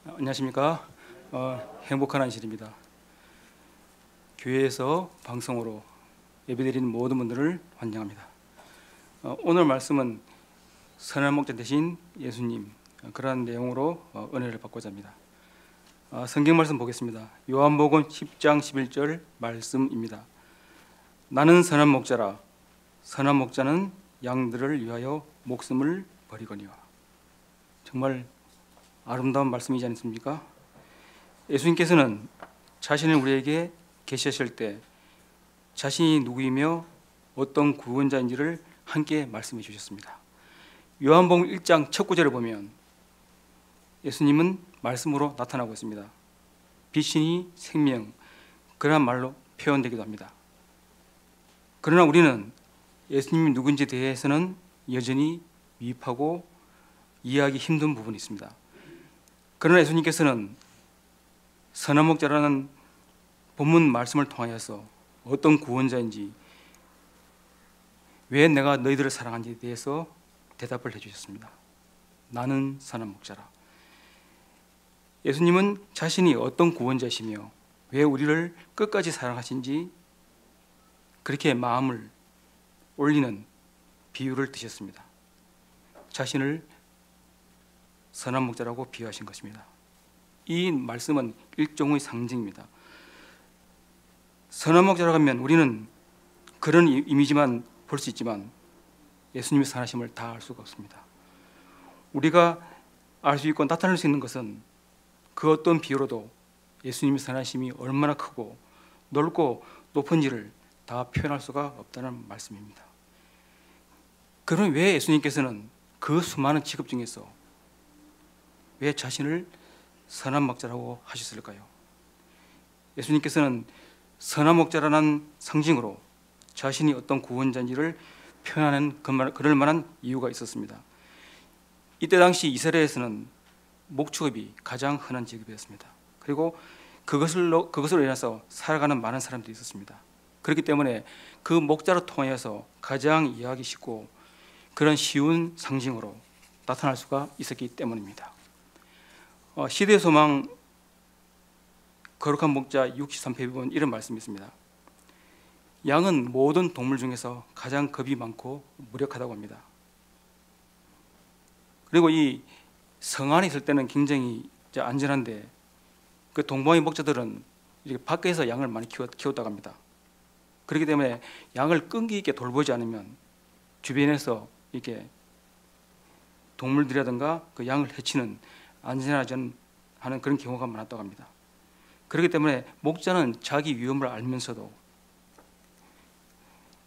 안녕하십니까. 행복한 안실입니다. 교회에서 방송으로 예배드리는 모든 분들을 환영합니다. 오늘 말씀은 선한 목자 대신 예수님, 그러한 내용으로 은혜를 받고자 합니다. 성경 말씀 보겠습니다. 요한복음 10장 11절 말씀입니다. 나는 선한 목자라. 선한 목자는 양들을 위하여 목숨을 버리거니와. 정말 아름다운 말씀이지 않습니까? 예수님께서는 자신을 우리에게 계시하실 때 자신이 누구이며 어떤 구원자인지를 함께 말씀해 주셨습니다. 요한복음 1장 첫 구절을 보면 예수님은 말씀으로 나타나고 있습니다. 빛이니 생명, 그러한 말로 표현되기도 합니다. 그러나 우리는 예수님이 누군지에 대해서는 여전히 미흡하고 이해하기 힘든 부분이 있습니다. 그러나 예수님께서는 선한 목자라는 본문 말씀을 통하여서 어떤 구원자인지, 왜 내가 너희들을 사랑하는지에 대해서 대답을 해주셨습니다. 나는 선한 목자라. 예수님은 자신이 어떤 구원자이시며 왜 우리를 끝까지 사랑하신지 그렇게 마음을 올리는 비유를 드셨습니다. 자신을 선한 목자라고 비유하신 것입니다. 이 말씀은 일종의 상징입니다. 선한 목자라고 하면 우리는 그런 이미지만 볼 수 있지만 예수님의 선하심을 다 알 수가 없습니다. 우리가 알 수 있고 나타낼 수 있는 것은 그 어떤 비유로도 예수님의 선하심이 얼마나 크고 넓고 높은지를 다 표현할 수가 없다는 말씀입니다. 그럼 왜 예수님께서는 그 수많은 직업 중에서 왜 자신을 선한 목자라고 하셨을까요? 예수님께서는 선한 목자라는 상징으로 자신이 어떤 구원자인지를 표현하는 그럴 만한 이유가 있었습니다. 이때 당시 이스라엘에서는 목축업이 가장 흔한 직업이었습니다. 그리고 그것으로 인해서 살아가는 많은 사람들이 있었습니다. 그렇기 때문에 그 목자로 통해서 가장 이해하기 쉽고 그런 쉬운 상징으로 나타날 수가 있었기 때문입니다. 시대의 소망 거룩한 목자 63페이지에 보면 이런 말씀이 있습니다. 양은 모든 동물 중에서 가장 겁이 많고 무력하다고 합니다. 그리고 이 성 안에 있을 때는 굉장히 안전한데 그 동방의 목자들은 이렇게 밖에서 양을 많이 키웠다고 합니다. 그렇기 때문에 양을 끈기 있게 돌보지 않으면 주변에서 이렇게 동물들이라든가 그 양을 해치는 안전하지 않은 그런 경우가 많았다고 합니다. 그렇기 때문에 목자는 자기 위험을 알면서도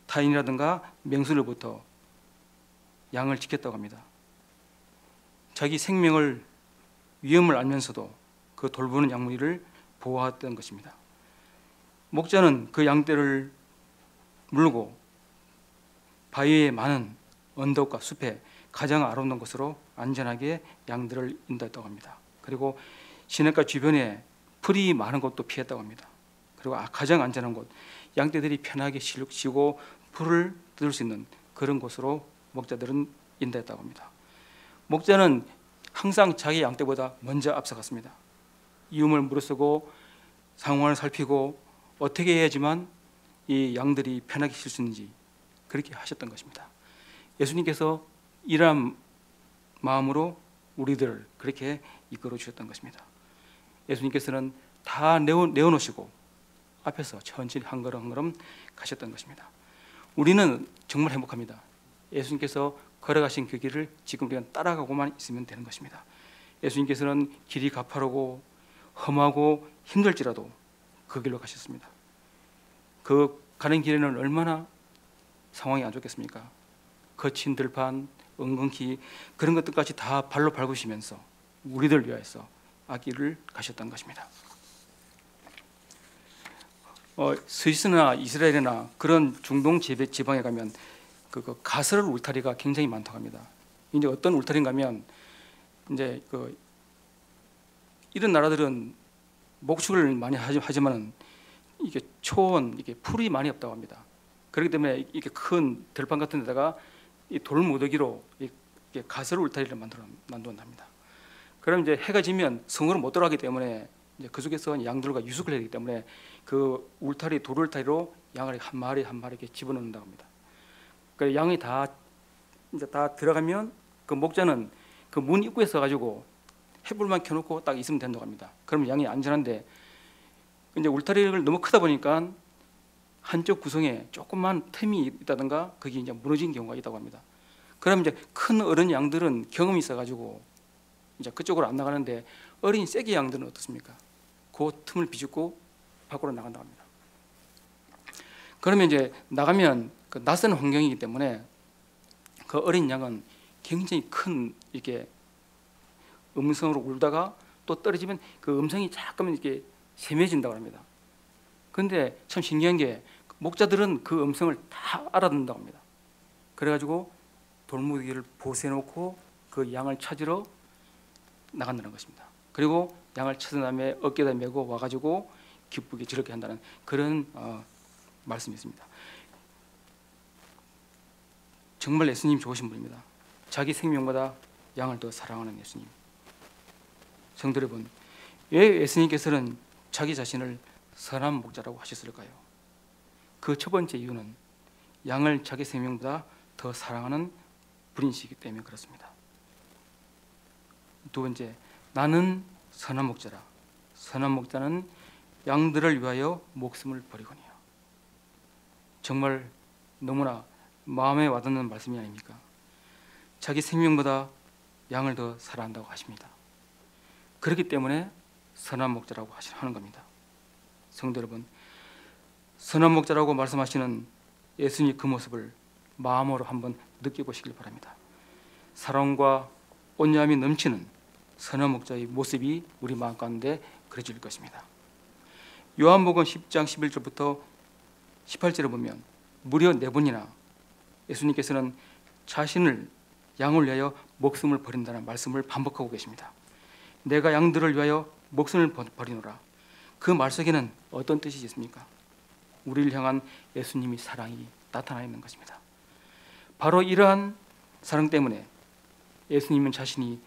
타인이라든가 맹수로부터 양을 지켰다고 합니다. 자기 생명을 위험을 알면서도 그 돌보는 양무리를 보호했던 것입니다. 목자는 그 양떼를 물고 바위에 많은 언덕과 숲에 가장 아름다운 곳으로 안전하게 양들을 인도했다고 합니다. 그리고 시냇가 주변에 풀이 많은 곳도 피했다고 합니다. 그리고 가장 안전한 곳, 양떼들이 편하게 쉬고 풀을 뜯을 수 있는 그런 곳으로 목자들은 인도했다고 합니다. 목자는 항상 자기 양떼보다 먼저 앞서갔습니다. 이음을 물어쓰고 상황을 살피고 어떻게 해야지만 이 양들이 편하게 쉴 수 있는지 그렇게 하셨던 것입니다. 예수님께서 이러한 마음으로 우리들을 그렇게 이끌어 주셨던 것입니다. 예수님께서는 다 내어놓으시고 앞에서 천천히 한 걸음 한 걸음 가셨던 것입니다. 우리는 정말 행복합니다. 예수님께서 걸어가신 그 길을 지금 우리가 따라가고만 있으면 되는 것입니다. 예수님께서는 길이 가파르고 험하고 힘들지라도 그 길로 가셨습니다. 그 가는 길에는 얼마나 상황이 안 좋겠습니까? 거친 들판, 엉겅퀴 그런 것들까지 다 발로 밟으시면서 우리들 위하여서 앞길을 가셨던 것입니다. 스위스나 이스라엘이나 그런 중동 지방에 가면 그 가설 울타리가 굉장히 많다고 합니다. 이제 어떤 울타리인가 하면 이제 이런 나라들은 목축을 많이 하지만은 이게 초원, 이게 풀이 많이 없다고 합니다. 그렇기 때문에 이렇게 큰 들판 같은 데다가 이 돌무더기로 가설 울타리를 만들어낸답니다. 그럼 이제 해가 지면 성으로 못 돌아가기 때문에 이제 그 속에서 양들과 유숙을 해야 되기 때문에 그 울타리 돌울타리로 양을 한 마리 한 마리 이렇게 집어넣는다고 합니다. 그 양이 다 이제 다 들어가면 그 목자는 그 문 입구에 서 가지고 횃불만 켜놓고 딱 있으면 된다고 합니다. 그러면 양이 안전한데 이제 울타리를 너무 크다 보니까 한쪽 구성에 조금만 틈이 있다든가 그게 이제 무너진 경우가 있다고 합니다. 그럼 이제 큰 어른 양들은 경험이 있어가지고 이제 그쪽으로 안 나가는데 어린 쐐기 양들은 어떻습니까? 그 틈을 비집고 밖으로 나간다고 합니다. 그러면 이제 나가면 그 낯선 환경이기 때문에 그 어린 양은 굉장히 큰 이렇게 음성으로 울다가 또 떨어지면 그 음성이 자꾸만 이렇게 세매진다고 합니다. 그런데 참 신기한 게 목자들은 그 음성을 다 알아듣는다고 합니다. 그래가지고 돌무기를 보세놓고 그 양을 찾으러 나간다는 것입니다. 그리고 양을 찾은 다음에 어깨에다 메고 와가지고 기쁘게 즐겁게 한다는 그런 말씀이 있습니다. 정말 예수님 좋으신 분입니다. 자기 생명보다 양을 더 사랑하는 예수님. 성도 여러분, 왜 예수님께서는 자기 자신을 선한 목자라고 하셨을까요? 그 첫 번째 이유는 양을 자기 생명보다 더 사랑하는 분이시기 때문에 그렇습니다. 두 번째, 나는 선한 목자라. 선한 목자는 양들을 위하여 목숨을 버리거니와. 정말 너무나 마음에 와닿는 말씀이 아닙니까? 자기 생명보다 양을 더 사랑한다고 하십니다. 그렇기 때문에 선한 목자라고 하는 겁니다. 성도 여러분, 선한 목자라고 말씀하시는 예수님 그 모습을 마음으로 한번 느껴보시길 바랍니다. 사랑과 온유함이 넘치는 선한 목자의 모습이 우리 마음 가운데 그려질 것입니다. 요한복음 10장 11절부터 18절을 보면 무려 4번이나 예수님께서는 자신을 양을 위하여 목숨을 버린다는 말씀을 반복하고 계십니다. 내가 양들을 위하여 목숨을 버리노라. 그 말 속에는 어떤 뜻이 있습니까? 우리를 향한 예수님의 사랑이 나타나 있는 것입니다. 바로 이러한 사랑 때문에 예수님은 자신이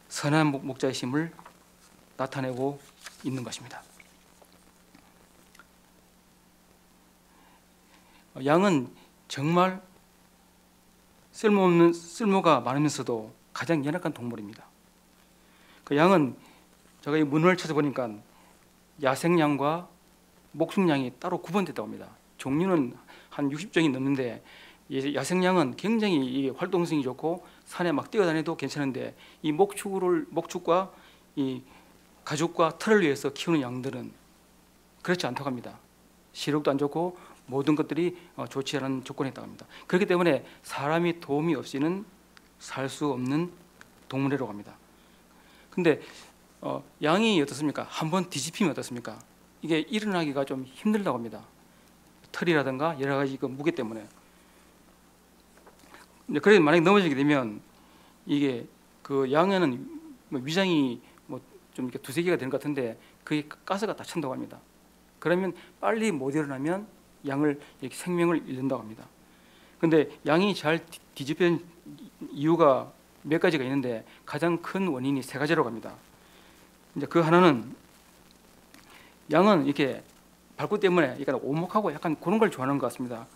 선한 목자이심을 나타내고 있는 것입니다. 양은 정말 쓸모가 많으면서도 가장 연약한 동물입니다. 그 양은 제가 이 문헌을 찾아보니까 야생양과 목축양이 따로 구분됐다고 합니다. 종류는 한 60종이 넘는데 야생양은 굉장히 활동성이 좋고 산에 막 뛰어다녀도 괜찮은데 이 목축과 이 가죽과 털을 위해서 키우는 양들은 그렇지 않다고 합니다. 시력도 안 좋고 모든 것들이 좋지 않은 조건에 있다고 합니다. 그렇기 때문에 사람이 도움이 없이는 살 수 없는 동물이라고 합니다. 근데 양이 어떻습니까? 한번 뒤집히면 어떻습니까? 이게 일어나기가 좀 힘들다고 합니다. 털이라든가 여러 가지 그 무게 때문에. 그래서 만약에 넘어지게 되면 이게 그 양에는 위장이 좀 이렇게 두세 개가 되는 것 같은데 그게 가스가 다 찬다고 합니다. 그러면 빨리 못 일어나면 양을 이렇게 생명을 잃는다고 합니다. 근데 양이 잘 뒤집힌 이유가 몇 가지가 있는데 가장 큰 원인이 3가지라고 합니다. 이제 그 하나는 양은 이렇게 밟고 때문에 약간 오목하고 약간 그런 걸 좋아하는 것 같습니다.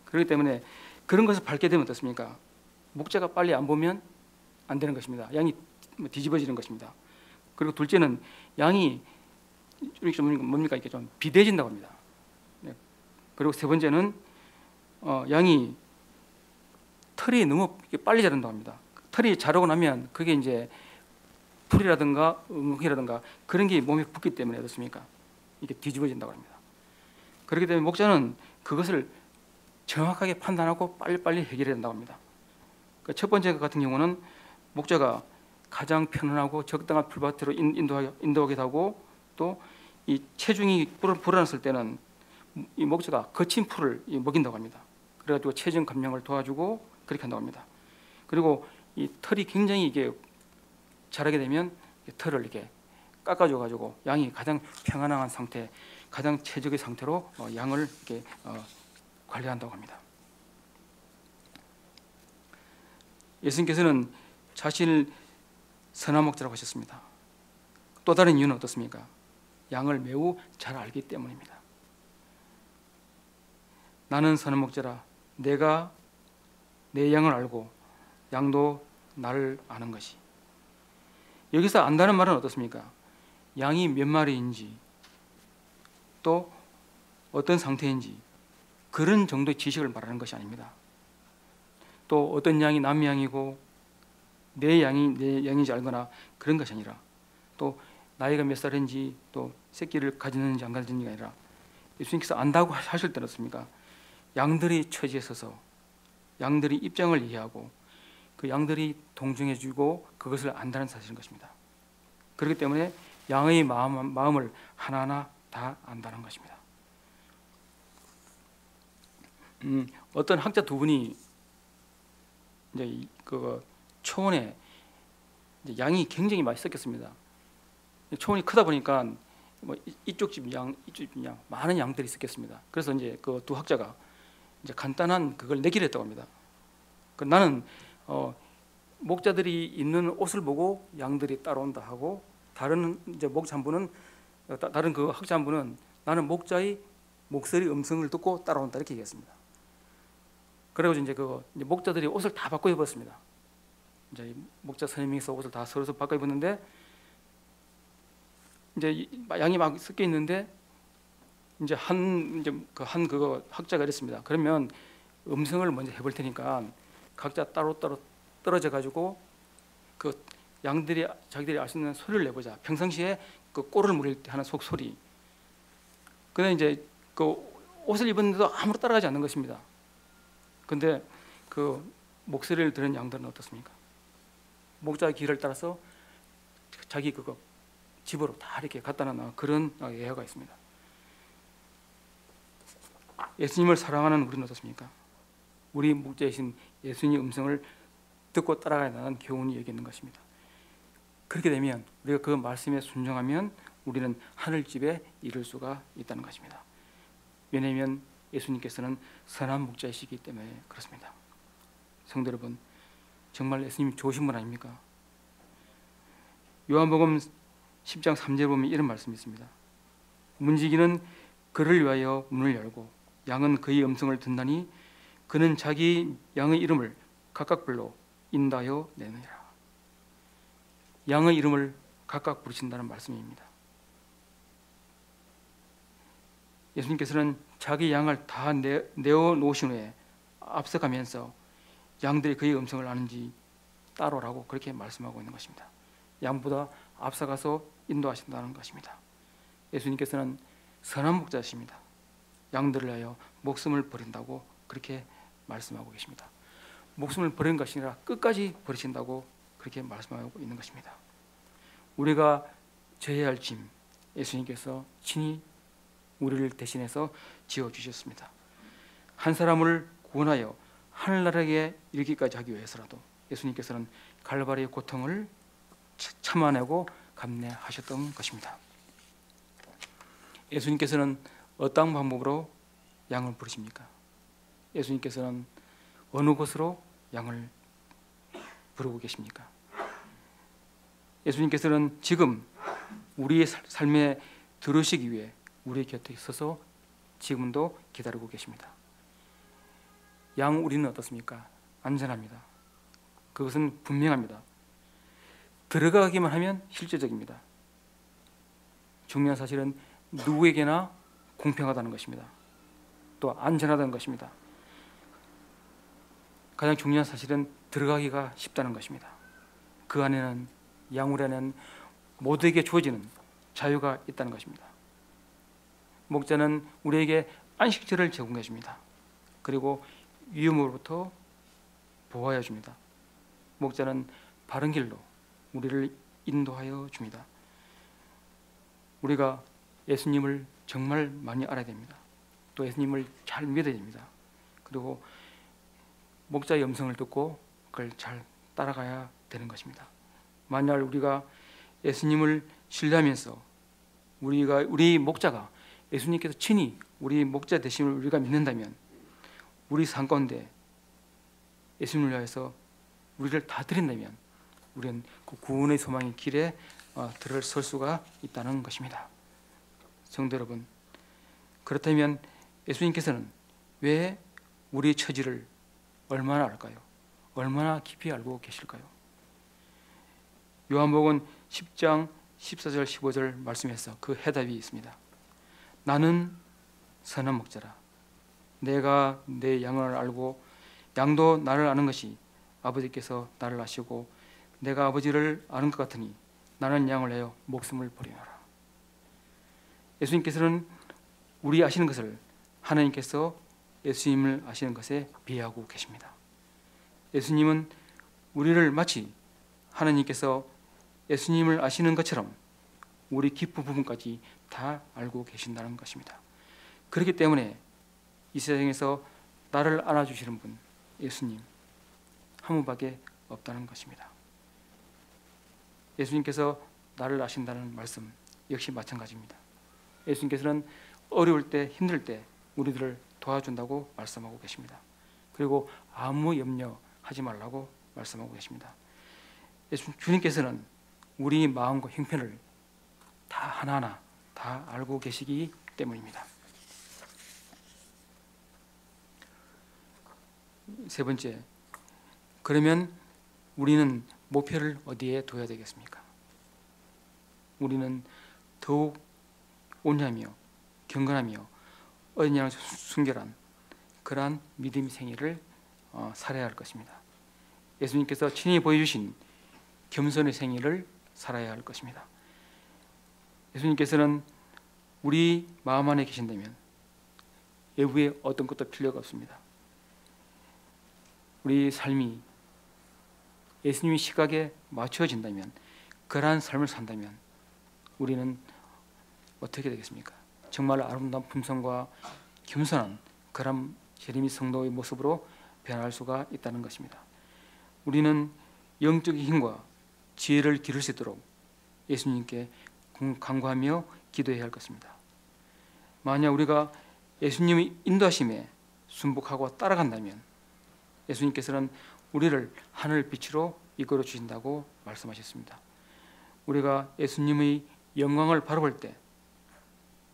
그렇기 때문에 그런 것을 밟게 되면 어떻습니까? 목자가 빨리 안 보면 안 되는 것입니다. 양이 뒤집어지는 것입니다. 그리고 둘째는 양이 이렇게 좀 뭡니까 이렇게 좀 비대해진다고 합니다. 네. 그리고 세 번째는 양이 털이 너무 빨리 자란다고 합니다. 털이 자라고 나면 그게 이제 풀이라든가 엉겅이라든가 그런 게 몸에 붙기 때문에 어떻습니까? 이게 뒤집어진다고 합니다. 그렇기 때문에 목자는 그것을 정확하게 판단하고 빨리빨리 해결해야 된다고 합니다. 첫 번째 같은 경우는 목자가 가장 편안하고 적당한 풀밭으로 인도하기도 하고 또 이 체중이 불어났을 때는 이 목자가 거친 풀을 먹인다고 합니다. 그래가지고 체중 감량을 도와주고 그렇게 한다고 합니다. 그리고 이 털이 굉장히 이게 자라게 되면 털을 이렇게 깎아줘 가지고 양이 가장 평안한 상태, 가장 최적의 상태로 양을 이렇게 관리한다고 합니다. 예수님께서는 자신을 선한 목자라고 하셨습니다. 또 다른 이유는 어떻습니까? 양을 매우 잘 알기 때문입니다. 나는 선한 목자라, 내가 내 양을 알고 양도 나를 아는 것이. 여기서 안다는 말은 어떻습니까? 양이 몇 마리인지 또 어떤 상태인지 그런 정도의 지식을 말하는 것이 아닙니다. 또 어떤 양이 남의 양이고 내 양인지 알거나 그런 것이 아니라, 또 나이가 몇 살인지 또 새끼를 가지는지 안 가지는지가 아니라, 예수님께서 안다고 하실 때는 어떻습니까? 양들이 처지에 서서 양들이 입장을 이해하고 그 양들이 동정해주고 그것을 안다는 사실인 것입니다. 그렇기 때문에 양의 마음을 하나하나 다 안다는 것입니다. 어떤 학자 두 분이 이제 그 초원에 이제 양이 굉장히 많이 섞였습니다. 초원이 크다 보니까 뭐 이쪽 집 양, 이쪽 집 양, 많은 양들이 섞였습니다. 그래서 이제 그 두 학자가 이제 간단한 그걸 내기를 했다고 합니다. 나는 목자들이 입는 옷을 보고 양들이 따라온다 하고, 다른 이제 목자 한 분은, 다른 그 학자 한 분은 나는 목자의 목소리 음성을 듣고 따라온다 이렇게 얘기했습니다. 그리고 이제 이제 목자들이 옷을 다 바꿔 입었습니다. 이제 목자 선임에서 옷을 다 서로 바꿔 입었는데, 이제 양이 막 섞여 있는데, 이제 한 학자가 이랬습니다. 그러면 음성을 먼저 해볼 테니까 각자 따로따로 떨어져 가지고 그 양들이 자기들이 알 수 있는 소리를 내보자. 평상시에 그 꼴을 물릴 때 하는 속소리. 근데 이제 그 옷을 입었는데도 아무도 따라가지 않는 것입니다. 근데 그 목소리를 들은 양들은 어떻습니까? 목자의 길을 따라서 자기 그거 집으로 다 이렇게 갖다 놓는 그런 예화가 있습니다. 예수님을 사랑하는 우리는 어떻습니까? 우리 목자이신 예수님의 음성을 듣고 따라가야 하는 교훈이 여기 있는 것입니다. 그렇게 되면, 우리가 그 말씀에 순종하면 우리는 하늘집에 이를 수가 있다는 것입니다. 왜냐하면 예수님께서는 선한 목자이시기 때문에 그렇습니다. 성도 여러분, 정말 예수님이 좋으신 분 아닙니까? 요한복음 10장 3절에 보면 이런 말씀이 있습니다. 문지기는 그를 위하여 문을 열고 양은 그의 음성을 듣나니 그는 자기 양의 이름을 각각 불러 인도하여 내느니라. 양의 이름을 각각 부르신다는 말씀입니다. 예수님께서는 자기 양을 다 내어 놓으신 후에 앞서가면서 양들이 그의 음성을 아는지 따라오라고 그렇게 말씀하고 있는 것입니다. 양보다 앞서가서 인도하신다는 것입니다. 예수님께서는 선한 목자이십니다. 양들을 위하여 목숨을 버린다고 그렇게 말씀하고 계십니다. 목숨을 버린 것이 아니라 끝까지 버리신다고 그렇게 말씀하고 있는 것입니다. 우리가 져야 할 짐, 예수님께서 친히 우리를 대신해서 지어주셨습니다. 한 사람을 구원하여 하늘나라에 이르기까지 하기 위해서라도 예수님께서는 갈바리의 고통을 참아내고 감내하셨던 것입니다. 예수님께서는 어떤 방법으로 양을 부르십니까? 예수님께서는 어느 곳으로 양을 부르고 계십니까? 예수님께서는 지금 우리의 삶에 들으시기 위해 우리 곁에 있어서 지금도 기다리고 계십니다. 양 우리는 어떻습니까? 안전합니다. 그것은 분명합니다. 들어가기만 하면 실제적입니다. 중요한 사실은 누구에게나 공평하다는 것입니다. 또 안전하다는 것입니다. 가장 중요한 사실은 들어가기가 쉽다는 것입니다. 그 안에는, 양울 안에는 모두에게 주어지는 자유가 있다는 것입니다. 목자는 우리에게 안식처를 제공해 줍니다. 그리고 위험으로부터 보호하여 줍니다. 목자는 바른 길로 우리를 인도하여 줍니다. 우리가 예수님을 정말 많이 알아야 됩니다. 또 예수님을 잘 믿어야 됩니다. 그리고 목자의 음성을 듣고 그걸 잘 따라가야 되는 것입니다. 만약 우리가 예수님을 신뢰하면서 우리 목자가 예수님께서 친히 우리 목자 되심을 우리가 믿는다면, 우리 삶 가운데 예수님을 위해서 우리를 다 드린다면, 우리는 그 구원의 소망의 길에 들어설 수가 있다는 것입니다. 성도 여러분, 그렇다면 예수님께서는 왜 우리 처지를 얼마나 알까요? 얼마나 깊이 알고 계실까요? 요한복음 10장 14절 15절 말씀에서 그 해답이 있습니다. 나는 선한 목자라. 내가 내 양을 알고 양도 나를 아는 것이 아버지께서 나를 아시고 내가 아버지를 아는 것 같으니 나는 양을 내어 목숨을 버리노라. 예수님께서는 우리 아시는 것을 하나님께서 예수님을 아시는 것에 비하고 계십니다. 예수님은 우리를 마치 하나님께서 예수님을 아시는 것처럼 우리 깊은 부분까지 다 알고 계신다는 것입니다. 그렇기 때문에 이 세상에서 나를 안아주시는 분, 예수님 한 분밖에 없다는 것입니다. 예수님께서 나를 아신다는 말씀 역시 마찬가지입니다. 예수님께서는 어려울 때, 힘들 때 우리들을 도와준다고 말씀하고 계십니다. 그리고 아무 염려하지 말라고 말씀하고 계십니다. 주님께서는 우리 마음과 형편을 다 하나하나 다 알고 계시기 때문입니다. 세 번째, 그러면 우리는 목표를 어디에 둬야 되겠습니까? 우리는 더욱 온유하며 경건하며 어린 양을 순결한 그러한 믿음의 생애를 살아야 할 것입니다. 예수님께서 친히 보여주신 겸손의 생애를 살아야 할 것입니다. 예수님께서는 우리 마음 안에 계신다면 외부에 어떤 것도 필요가 없습니다. 우리 삶이 예수님의 시각에 맞춰진다면, 그러한 삶을 산다면 우리는 어떻게 되겠습니까? 정말 아름다운 품성과 겸손한 그런 예레미 성도의 모습으로 변할 수가 있다는 것입니다. 우리는 영적인 힘과 지혜를 기를 수 있도록 예수님께 간구하며 기도해야 할 것입니다. 만약 우리가 예수님의 인도하심에 순복하고 따라간다면 예수님께서는 우리를 하늘 빛으로 이끌어 주신다고 말씀하셨습니다. 우리가 예수님의 영광을 바라볼 때,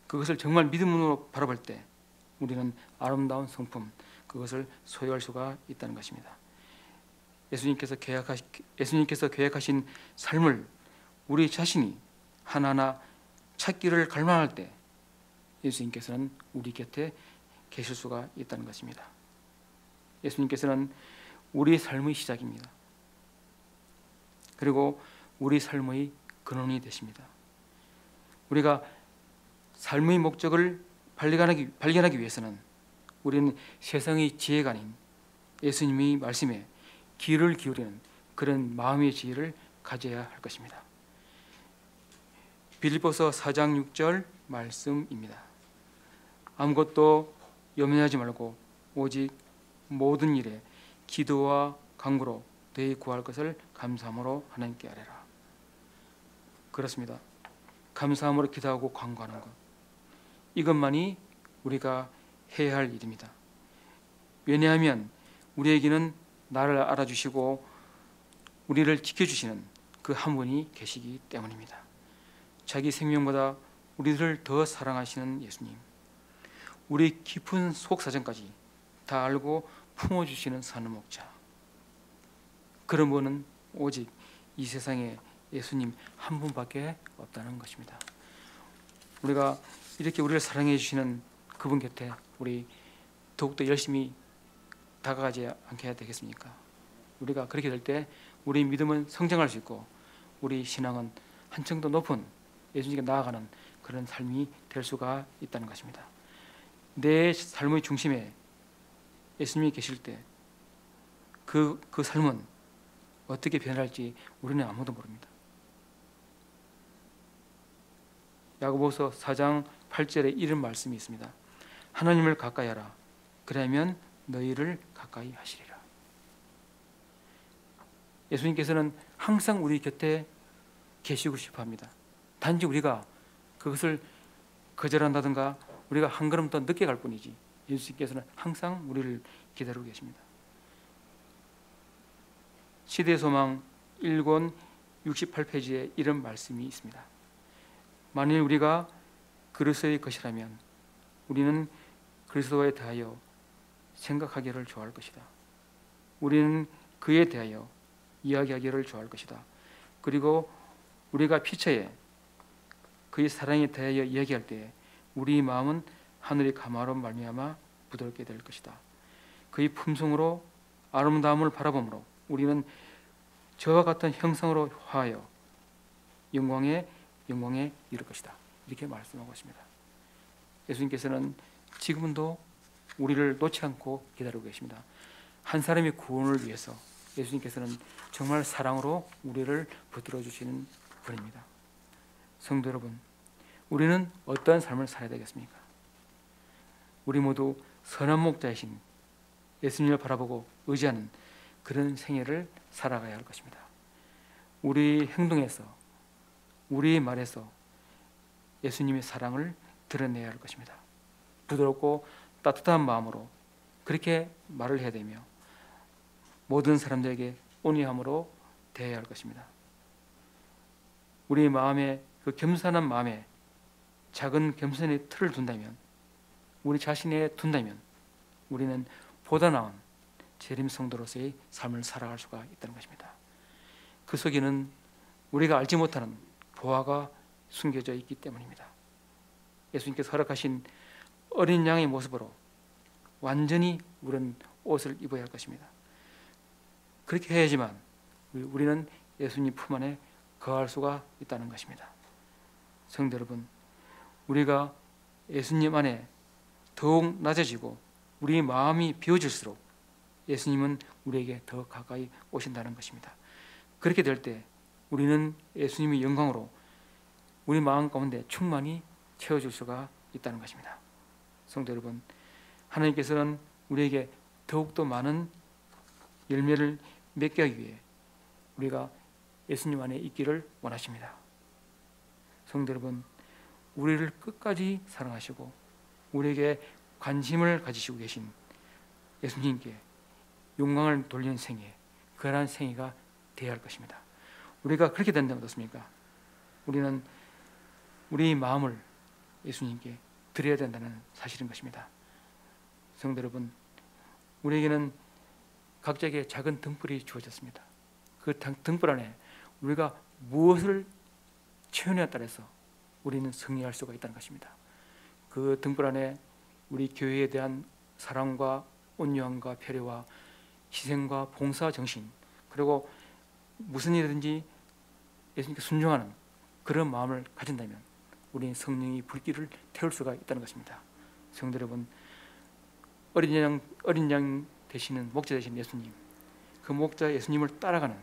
그것을 정말 믿음으로 바라볼 때 우리는 아름다운 성품, 그것을 소유할 수가 있다는 것입니다. 예수님께서 계획하신 삶을 우리 자신이 하나하나 찾기를 갈망할 때 예수님께서는 우리 곁에 계실 수가 있다는 것입니다. 예수님께서는 우리 삶의 시작입니다. 그리고 우리 삶의 근원이 되십니다. 우리가 삶의 목적을 발견하기 위해서는 우리는 세상의 지혜가 아닌 예수님의 말씀에 귀를 기울이는 그런 마음의 지혜를 가져야 할 것입니다. 빌립보서 4장 6절 말씀입니다. 아무것도 염려하지 말고 오직 모든 일에 기도와 간구로 너희 구할 것을 감사함으로 하나님께 아뢰라. 그렇습니다. 감사함으로 기도하고 간구하는 것, 이것만이 우리가 해야 할 일입니다. 왜냐하면 우리에게는 나를 알아주시고 우리를 지켜주시는 그 한 분이 계시기 때문입니다. 자기 생명보다 우리들을 더 사랑하시는 예수님, 우리 깊은 속사정까지 다 알고 품어주시는 선한 목자, 그런 분은 오직 이 세상에 예수님 한 분밖에 없다는 것입니다. 우리가 이렇게 우리를 사랑해 주시는 그분 곁에 우리 더욱더 열심히 다가가지 않게 해야 되겠습니까? 우리가 그렇게 될 때 우리 믿음은 성장할 수 있고 우리 신앙은 한층 더 높은 예수님께 나아가는 그런 삶이 될 수가 있다는 것입니다. 내 삶의 중심에 예수님이 계실 때 그 삶은 어떻게 변할지 우리는 아무도 모릅니다. 야고보서 4장 8절에 이런 말씀이 있습니다. 하나님을 가까이 하라. 그러면 너희를 가까이 하시리라. 예수님께서는 항상 우리 곁에 계시고 싶어 합니다. 단지 우리가 그것을 거절한다든가 우리가 한 걸음 더 늦게 갈 뿐이지 예수님께서는 항상 우리를 기다리고 계십니다. 시대의 소망 1권 68페이지에 이런 말씀이 있습니다. 만일 우리가 그리스도의 것이라면 우리는 그리스도에 대하여 생각하기를 좋아할 것이다. 우리는 그에 대하여 이야기하기를 좋아할 것이다. 그리고 우리가 피처에 그의 사랑에 대하여 이야기할 때 우리 마음은 하늘의 감화로 말미암아 부드럽게 될 것이다. 그의 품성으로 아름다움을 바라보므로 우리는 저와 같은 형상으로 화하여 영광에 이를 것이다. 이렇게 말씀하고 있습니다. 예수님께서는 지금도 우리를 놓지 않고 기다리고 계십니다. 한 사람의 구원을 위해서 예수님께서는 정말 사랑으로 우리를 붙들어 주시는 분입니다. 성도 여러분, 우리는 어떠한 삶을 살아야 되겠습니까? 우리 모두 선한 목자이신 예수님을 바라보고 의지하는 그런 생애를 살아가야 할 것입니다. 우리 행동에서, 우리 말에서 예수님의 사랑을 드러내야 할 것입니다. 부드럽고 따뜻한 마음으로 그렇게 말을 해야 되며 모든 사람들에게 온유함으로 대해야 할 것입니다. 우리 마음에 그 겸손한 마음에 작은 겸손의 틀을 둔다면, 우리 자신에 둔다면 우리는 보다 나은 재림 성도로서의 삶을 살아갈 수가 있다는 것입니다. 그 속에는 우리가 알지 못하는 보화가 숨겨져 있기 때문입니다. 예수님께서 허락하신 어린 양의 모습으로 완전히 우리는 옷을 입어야 할 것입니다. 그렇게 해야지만 우리는 예수님 품 안에 거할 수가 있다는 것입니다. 성도 여러분, 우리가 예수님 안에 더욱 낮아지고 우리 마음이 비워질수록 예수님은 우리에게 더 가까이 오신다는 것입니다. 그렇게 될 때 우리는 예수님의 영광으로 우리 마음 가운데 충만히 채워줄 수가 있다는 것입니다. 성도 여러분, 하나님께서는 우리에게 더욱더 많은 열매를 맺게 하기 위해 우리가 예수님 안에 있기를 원하십니다. 성도 여러분, 우리를 끝까지 사랑하시고 우리에게 관심을 가지시고 계신 예수님께 영광을 돌리는 생애, 그러한 생애가 되어야 할 것입니다. 우리가 그렇게 된다면 어떻습니까? 우리는 우리 마음을 예수님께 드려야 된다는 사실인 것입니다. 성도 여러분, 우리에게는 각자에게 작은 등불이 주어졌습니다. 그 등불 안에 우리가 무엇을 채우느냐에 따라서 우리는 승리할 수가 있다는 것입니다. 그 등불 안에 우리 교회에 대한 사랑과 온유함과 배려와 희생과 봉사 정신, 그리고 무슨 일이든지 예수님께 순종하는 그런 마음을 가진다면 우리는 성령의 불길을 태울 수가 있다는 것입니다. 성도 여러분, 어린 양 되시는 목자 되신 예수님, 그 목자 예수님을 따라가는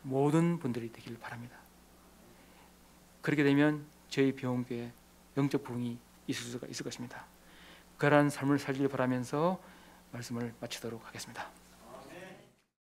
모든 분들이 되기를 바랍니다. 그렇게 되면 저희 비원교회 영적 부흥이 있을 수가 있을 것입니다. 그러한 삶을 살기를 바라면서 말씀을 마치도록 하겠습니다.